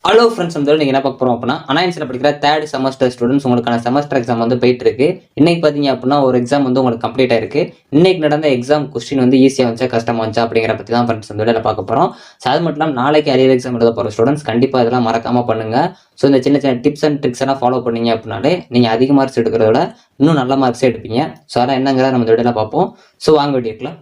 Hello friends, வந்து நீங்கள் என்ன பார்க்க போகிறோம் அப்படின்னா அனாயன்ஸில் படிக்கிற தேர்ட் செமஸ்டர் ஸ்டூடெண்ட்ஸ் உங்களுக்கான செமஸ்டர் எக்ஸாம் வந்து போயிட்டு இருக்கு. இன்னைக்கு பார்த்தீங்க அப்படின்னா ஒரு எக்ஸாம் வந்து உங்களுக்கு கம்ப்ளீட் ஆயிருக்கு. இன்னைக்கு நடந்த எக்ஸாம் கொஸ்டின் வந்து ஈஸியாக வந்துச்சா கஷ்டமா வந்துச்சா அப்படிங்கிற பற்றி தான் ஃப்ரெண்ட்ஸ் வந்து பார்க்க போகிறோம். ஸோ அது மட்டும் இல்லாமல் நாளைக்கு அரியர் எக்ஸாம் எழுத போகிற ஸ்டூடெண்ட்ஸ் கண்டிப்பாக இதெல்லாம் மறக்காமல் பண்ணுங்க. ஸோ இந்த சின்ன சின்ன டிப்ஸ் அண்ட் ட்ரிக்ஸ் எல்லாம் ஃபாலோ பண்ணீங்க அப்படின்னாலே நீங்கள் அதிக மார்க்ஸ் எடுக்கிறத விட இன்னும் நல்ல மார்க்ஸே எடுப்பீங்க. ஸோ அதெல்லாம் என்னங்கிறத நம்ம இந்த வீடியோவில் பார்ப்போம். ஸோ வாங்க வீடியோக்குள்ள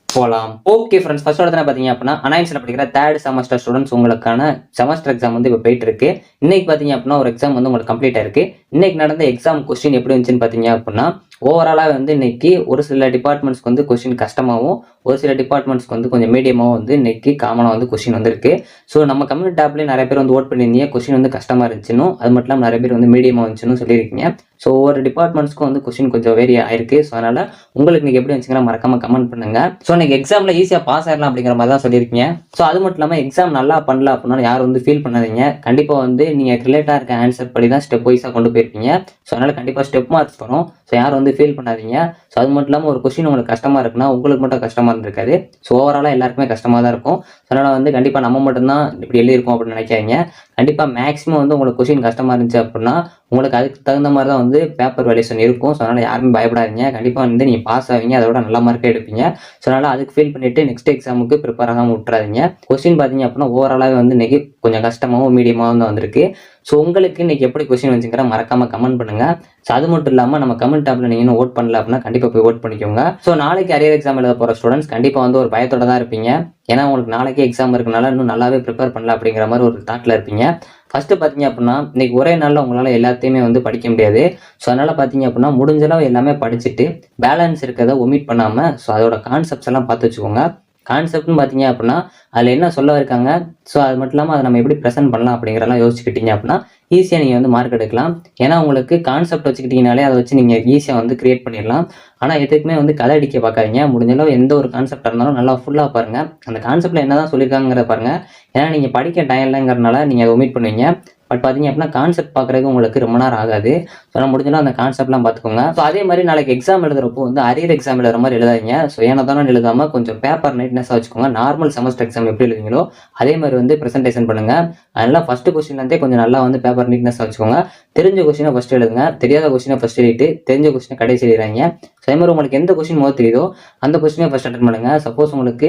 போகலாம். ஓகே ஃப்ரெண்ட்ஸ், ஃபர்ஸ்ட் இடத்துல பார்த்தீங்க அப்படின்னா அனாயன்ஸில் படிக்கிற தேர்ட் செமஸ்டர் ஸ்டூடெண்ட்ஸ் உங்களுக்கான செமஸ்டர் எக்ஸாம் வந்து இப்போ போயிட்டு இருக்கு. இன்னைக்கு பார்த்தீங்க அப்படின்னா ஒரு எக்ஸாம் வந்து உங்களுக்கு கம்ப்ளீட் ஆயிருக்கு. இன்னைக்கு நடந்த எக்ஸாம் கொஸ்டின் எப்படி இருந்துச்சுன்னு பார்த்தீங்க அப்படின்னா ஓவராலாக வந்து இன்னைக்கு ஒரு சில டிபார்ட்மெண்ட்ஸ்க்கு வந்து கொஸ்டின் கஷ்டமாகவும் ஒரு சில டிபார்ட்மெண்ட்ஸ்க்கு வந்து கொஞ்சம் மீடியமாகவும் வந்து இன்னைக்கு காமனாக வந்து கொஸ்டின் வந்துருக்கு. ஸோ நம்ம கம்யூனிட்டி டேப்லேயே நிறைய பேர் வந்து ஓட் பண்ணியிருந்தீங்க, கொஸ்டின் வந்து கஷ்டமாக இருந்துச்சுன்னு, அது மட்டும் இல்லாமல் நிறைய பேர் வந்து மீடியமாக இருந்துச்சுன்னு சொல்லியிருக்கீங்க. ஸோ ஒவ்வொரு டிபார்ட்மெண்ட்ஸ்க்கும் வந்து கொஸ்டின் கொஞ்சம் வேரி ஆயிருக்கு. ஸோ அதனால உங்களுக்கு இன்னைக்கு எப்படி இருந்துச்சுன்னா மறக்காம கமெண்ட் பண்ணுங்க. ஸோ இன்னைக்கு எக்ஸாம்ல ஈஸியாக பாஸ் ஆயிடலாம் அப்படிங்கிற மாதிரி தான் சொல்லியிருக்கீங்க. ஸோ அது மட்டும் இல்லாமல் எக்ஸாம் நல்லா பண்ணல அப்படின்னா யாரும் வந்து ஃபீல் பண்ணாதீங்க. கண்டிப்பாக வந்து நீங்கள் ரிலேட்டாக இருக்க ஆன்சர் படி தான் ஸ்டெப் வைஸாக கொண்டு போயிருப்பீங்க. ஸோ அதனால கண்டிப்பாக ஸ்டெப் மார்க்ஸ் வரும். ஸோ யாரும் வந்து ஃபீல் பண்ணாதீங்க. ஸோ அது மட்டும் இல்லாமல் ஒரு கொஸ்டின் உங்களுக்கு கஷ்டமாக இருக்குன்னா உங்களுக்கு மட்டும் கஷ்டமாக இருந்திருக்காது. ஸோ ஓவராலாக எல்லாருக்குமே கஷ்டமாக தான் இருக்கும். ஸோ அதனால் வந்து கண்டிப்பாக நம்ம மட்டும்தான் இப்படி எழுதியிருக்கோம் அப்படின்னு நினைக்காதீங்க. கண்டிப்பாக மேக்ஸிமம் வந்து உங்களுக்கு கொஸ்டின் கஷ்டமாக இருந்துச்சு அப்படின்னா உங்களுக்கு அதுக்கு தகுந்த மாதிரி தான் வந்து பேப்பர் வேல்யூஷன் இருக்கும். ஸோ அதனால் யாருமே பயப்படாதீங்க. கண்டிப்பாக வந்து நீங்கள் பாஸ் ஆவீங்க, அதோட நல்ல மார்க்கே எடுப்பீங்க. ஸோ அதனால் அதுக்கு ஃபீல் பண்ணிவிட்டு நெக்ஸ்ட் எக்ஸாமுக்கு ப்ரிப்பேர் ஆகாமல் விட்டுறாதீங்க. கொஸ்டின் பார்த்தீங்க அப்படின்னா ஓவராலாகவே வந்து இன்னைக்கு கொஞ்சம் கஷ்டமாகவும் மீடியமாகவும் தான் வந்திருக்கு. ஸோ உங்களுக்கு இன்னைக்கு எப்படி கொஸ்டின் வந்துச்சுங்கிற மறக்காம கமெண்ட் பண்ணுங்க. ஸோ அது மட்டும் இல்லாமல் நம்ம கமெண்ட் டாப்ல நீங்கள் இன்னும் ஓட் பண்ணல அப்படின்னா கண்டிப்பாக போய் ஓட் பண்ணிக்கோங்க. ஸோ நாளைக்கு அரியர் எக்ஸாம் எழுத போகிற ஸ்டூடெண்ட்ஸ் கண்டிப்பாக வந்து ஒரு பயத்தோட தான் இருப்பீங்க. ஏன்னா உங்களுக்கு நாளைக்கே எக்ஸாம் இருக்கனால இன்னும் நல்லாவே ப்ரிப்பேர் பண்ணல அப்படிங்கிற மாதிரி ஒரு தாட்டில் இருப்பீங்க. ஃபர்ஸ்ட்டு பார்த்தீங்க அப்படின்னா இன்னைக்கு ஒரே நாளில் உங்களால் எல்லாத்தையுமே வந்து படிக்க முடியாது. ஸோ அதனால் பார்த்தீங்க அப்படின்னா முடிஞ்சளவு எல்லாமே படிச்சுட்டு பேலன்ஸ் இருக்கிறத ஒமிட் பண்ணாமல் ஸோ அதோட கான்செப்ட்ஸ் எல்லாம் பார்த்து வச்சுக்கோங்க. கான்செப்ட்னு பார்த்தீங்க அப்படின்னா அதில் என்ன சொல்ல இருக்காங்க, ஸோ அது மட்டும் இல்லாமல் அதை நம்ம எப்படி ப்ரெசென்ட் பண்ணலாம் அப்படிங்கிறலாம் யோசிச்சுக்கிட்டீங்க அப்படின்னா ஈஸியாக நீங்கள் வந்து மார்க் எடுக்கலாம். ஏன்னா உங்களுக்கு கான்செப்ட் வச்சுக்கிட்டீங்கனாலே அதை வச்சு நீங்கள் ஈஸியாக வந்து கிரியேட் பண்ணிடலாம். ஆனால் எதுக்குமே வந்து கதை அடிக்க பார்க்காதீங்க. முடிஞ்சளவு எந்த ஒரு கான்செப்டாக இருந்தாலும் நல்லா ஃபுல்லாக பாருங்கள். அந்த கான்செப்டில் என்ன தான் சொல்லியிருக்காங்கிறத பாருங்கள். ஏன்னா நீங்கள் படிக்க டைம் இல்லைங்கிறனால நீங்கள் அதை ஒமிட் பண்ணுவீங்க. பட் பார்த்தீங்க அப்படின்னா கான்செப்ட் பார்க்குறதுக்கு உங்களுக்கு ரொம்ப நேரம் ஆகாது. ஸோ நான் முடிஞ்சாலும் அந்த கான்செப்ட்லாம் பார்த்துக்கோங்க. ஸோ அதே மாதிரி நாளைக்கு எக்ஸாம் எழுதுறப்போ வந்து அரியர் எக்ஸாம் எழுதுற மாதிரி எழுதாதீங்க. ஸோ ஏன்னா தானே எழுதாமல் கொஞ்சம் பேப்பர் நீட்னஸாக வச்சுக்கோங்க. நார்மல் செமஸ்டர் எக்ஸாம் எப்படி எழுதுங்களோ அதே மாதிரி வந்து ப்ரெசென்டேஷன் பண்ணுங்க. அதனால ஃபர்ஸ்ட் கொஸ்டின்லேருந்தே கொஞ்சம் நல்லா வந்து பேப்பர் நீட்னஸாக வச்சுக்கோங்க. தெரிஞ்ச கொஸ்டினை ஃபர்ஸ்ட் எழுதுங்க, தெரியாத கொஸ்டினை ஃபர்ஸ்ட் எழுதிட்டு தெரிஞ்ச கொஸ்டினை கடைசி எழுதுறாங்க. ஸோ அதே மாதிரி உங்களுக்கு எந்த கொஸ்டின் முதல் தெரியுதோ அந்த கொஸ்டினை ஃபர்ஸ்ட் அட்டன் பண்ணுங்க. சப்போஸ் உங்களுக்கு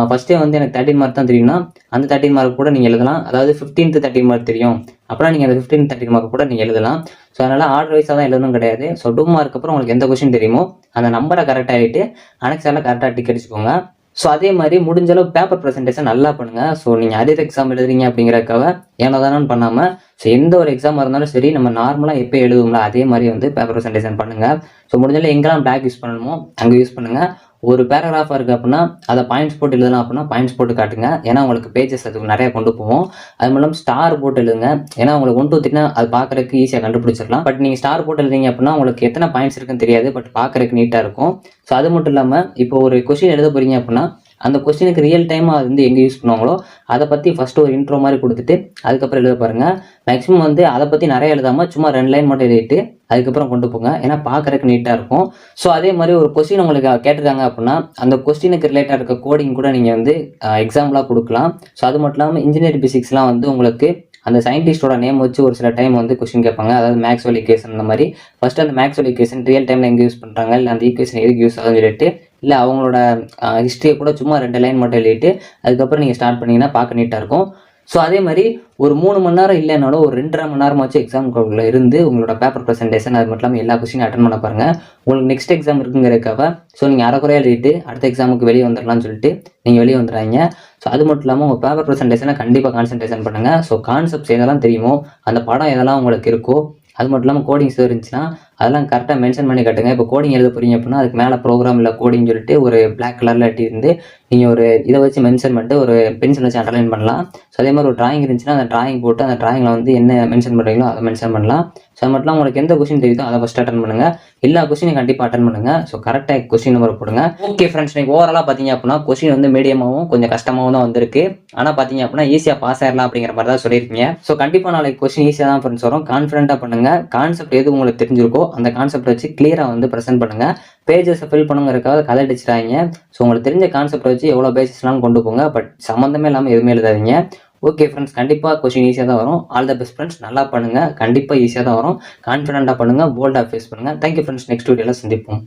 ஃபர்ஸ்ட்டே வந்து எனக்கு 13 மார்க் தான் தெரியும்னா அந்த 13 மார்க் கூட நீங்கள் எழுதலாம். அதாவது 15th 13 மார்க் தெரியும் அப்படின்னா நீங்கள் அந்த 15th 13 மார்க் கூட நீங்கள் எழுதலாம். ஸோ அதனால் ஆர்டர் வைஸாக தான் எழுதணும் கிடையாது. ஸோ 2 மார்க் அப்புறம் உங்களுக்கு எந்த கொஸ்டின் தெரியுமோ அந்த நம்பரை கரெக்டாக ஆகிட்டு அனெக்ஸால கரெக்டாக டிக் அடிச்சுக்கோங்க. ஸோ அதே மாதிரி முடிஞ்சளவு பேப்பர் ப்ரெசன்டேஷன் நல்லா பண்ணுங்கள். ஸோ நீங்கள் அரியர் எக்ஸாம் எழுதுறீங்க அப்படிங்கிறக்காக ஏனோ தானு பண்ணாமல் ஸோ எந்த ஒரு எக்ஸாமாக இருந்தாலும் சரி நம்ம நார்மலாக எப்போ எழுதுவோம்ல அதே மாதிரி வந்து பேப்பர் ப்ரெசன்டேஷன் பண்ணுங்கள். ஸோ முடிஞ்சளவு எங்கெல்லாம் பிளாக் யூஸ் பண்ணணுமோ அங்கே யூஸ் பண்ணுங்கள். ஒரு பேராகிராஃபாக இருக்குது அப்படின்னா அதை பாயிண்ட்ஸ் போட்டு எழுதலாம் அப்படின்னா பாயிண்ட்ஸ் போட்டு காட்டுங்க. ஏன்னா உங்களுக்கு பேஜஸ் அதுக்கு நிறைய கொண்டு போவோம். அது மூலம் ஸ்டார் போட்டு எழுதுங்க. ஏன்னா உங்களுக்கு 1 2 3 அது பார்க்குறதுக்கு ஈஸியாக கண்டுபிடிச்சிடலாம். பட் நீங்கள் ஸ்டார் போட்டு எழுதிங்க அப்படின்னா உங்களுக்கு எத்தனை பாயிண்ட்ஸ் இருக்குன்னு தெரியாது. பட் பார்க்குறதுக்கு நீட்டாக இருக்கும். ஸோ அது மட்டும் இல்லாமல் இப்போ ஒரு கொஸ்டின் எழுத போகிறீங்க அப்படின்னா அந்த கொஸ்டினுக்கு ரியல் டைமாக அது வந்து எங்கே யூஸ் பண்ணுவாங்களோ அதை பற்றி ஃபஸ்ட்டு ஒரு இன்ட்ரோ மாதிரி கொடுத்துட்டு அதுக்கப்புறம் எழுத பாருங்கள். மேக்ஸிமம் வந்து அதை பற்றி நிறைய எழுதாமல் சும்மா 2 லைன் மட்டும் எழுதிட்டு அதுக்கப்புறம் கொண்டு போங்க. ஏன்னா பார்க்குறதுக்கு நீட்டாக இருக்கும். ஸோ அதே மாதிரி ஒரு கொஸ்டின் உங்களுக்கு கேட்டிருக்காங்க அப்படின்னா அந்த கொஸ்டினுக்கு ரிலேட்டாக இருக்க கோடிங் கூட நீங்கள் வந்து எக்ஸாம்பிளாக கொடுக்கலாம். ஸோ அது மட்டும் இல்லாமல் இன்ஜினியரிங் பிசிக்ஸ்லாம் வந்து உங்களுக்கு அந்த சயின்டிஸ்டோட நேம் வச்சு ஒரு சில டைம் வந்து கொஸ்டின் கேட்பாங்க. அதாவது மேக்ஸ்வெல் ஈக்குவேஷன் அந்த மாதிரி ஃபர்ஸ்ட் அந்த மேக்ஸ்வெல் ஈக்குவேஷன் ரியல் டைமில் எங்கே யூஸ் பண்ணுறாங்க, இல்லை அந்த ஈக்குவேஷன் எதுக்கு யூஸ் ஆகுதுன்னு சொல்லிட்டு இல்லை அவங்களோட ஹிஸ்ட்ரியை கூட சும்மா 2 லைன் மட்டும் எழுதிட்டு அதுக்கப்புறம் நீங்கள் ஸ்டார்ட் பண்ணிங்கன்னா பார்க்க நீட்டாக இருக்கும். ஸோ அதே மாதிரி ஒரு 3 மணி நேரம் இல்லைனாலும் ஒரு 2.5 மணி நேரமாச்சும் எக்ஸாமுக்குள்ள இருந்து உங்களோட பேப்பர் ப்ரெசன்டேஷன் அது மட்டும் இல்லாமல் எல்லா கொஸ்டினும் அட்டன் பண்ண பாருங்கள். உங்களுக்கு நெக்ஸ்ட் எக்ஸாம் இருக்குங்கிறதுக்காக ஸோ நீங்கள் அரைக்குறையாக எழுதிட்டு அடுத்த எக்ஸாமுக்கு வெளியே வந்துடலாம்னு சொல்லிட்டு நீங்கள் வெளியே வந்துடுறாங்க. ஸோ அது மட்டும் இல்லாமல் உங்கள் பேப்பர் ப்ரெசன்டேஷனை கண்டிப்பாக கான்சன்ட்ரேஷன் பண்ணுங்கள். ஸோ கான்செப்ட்ஸ் எதெல்லாம் தெரியுமோ அந்த படம் எதெல்லாம் உங்களுக்கு இருக்கோ அது மட்டும் இல்லாமல் கோடிங்ஸ் இருந்துச்சுன்னா அதெல்லாம் கரெக்டாக மென்ஷன் பண்ணி காட்டுங்க. இப்போ கோடிங் எழுத போகிறீங்க அப்படின்னா அதுக்கு மேலே ப்ரோக்ராம் இல்லை கோடிங் சொல்லிட்டு ஒரு பிளாக் கலரில் இருந்து நீங்கள் ஒரு இதை வச்சு மென்ஷன் பண்ணிட்டு ஒரு பென்சில் வச்சு அண்டர்லைன் பண்ணலாம். ஸோ அதே மாதிரி ஒரு டிராயிங் இருந்துச்சுன்னா அந்த டிராயிங் போட்டு அந்த டிராயிங்கில் வந்து என்ன மென்ஷன் பண்ணுறீங்களோ அதை மென்ஷன் பண்ணலாம். ஸோ அது மட்டும் உங்களுக்கு எந்த கொஸ்டின் தெரியுதோ அதை ஃபஸ்ட் அட்டன் பண்ணுங்கள். எல்லா கொஸ்டினையும் கண்டிப்பாக அட்டன் பண்ணுங்கள். ஸோ கரெக்டாக கொஸ்டின் நம்பர் போடுங்க. ஓகே ஃப்ரெண்ட்ஸ், நீங்கள் ஓவராலாக பார்த்தீங்க அப்படின்னா கொஸ்டின் வந்து மீடியமாகவும் கொஞ்சம் கஷ்டமாகவும் தான் வந்திருக்கு. ஆனால் பார்த்தீங்க அப்படின்னா ஈஸியாக பாஸ் ஆயிடலாம் அப்படிங்கிற மாதிரி தான் சொல்லியிருக்கீங்க. ஸோ கண்டிப்பாக நாளைக்கு கொஸ்டின் ஈஸியாக தான் ஃப்ரெண்ட்ஸ் வரும். கான்ஃபிடென்ட்டாக பண்ணுங்கள். கான்செப்ட் எது உங்களுக்கு தெரிஞ்சிருக்கோ அந்த கான்செப்ட் வச்சு கிளியராக வந்து ப்ரெசென்ட் பண்ணுங்கள். பேஜஸை ஃபில் பண்ணுங்கிறதுக்காக கதை அடிச்சிடாங்க. ஸோ உங்களுக்கு தெரிஞ்ச கான்செப்ட் வச்சு எவ்வளோ பேஜஸ்லாம் கொண்டு போங்க. பட் சம்மந்தமே இல்லாமல் எதுவுமே எழுதாதீங்க. ஓகே ஃப்ரெண்ட்ஸ், கண்டிப்பாக கொஸ்டின் ஈஸியாக தான் வரும். All the best friends. நல்லா பண்ணுங்கள். கண்டிப்பாக ஈஸியாக தான் வரும். கான்ஃபிடென்ட்டாக பண்ணுங்கள். போல்டாக ஃபேஸ் பண்ணுங்கள். Thank you friends. நெக்ஸ்ட் வீடியோவில் சந்திப்போம்.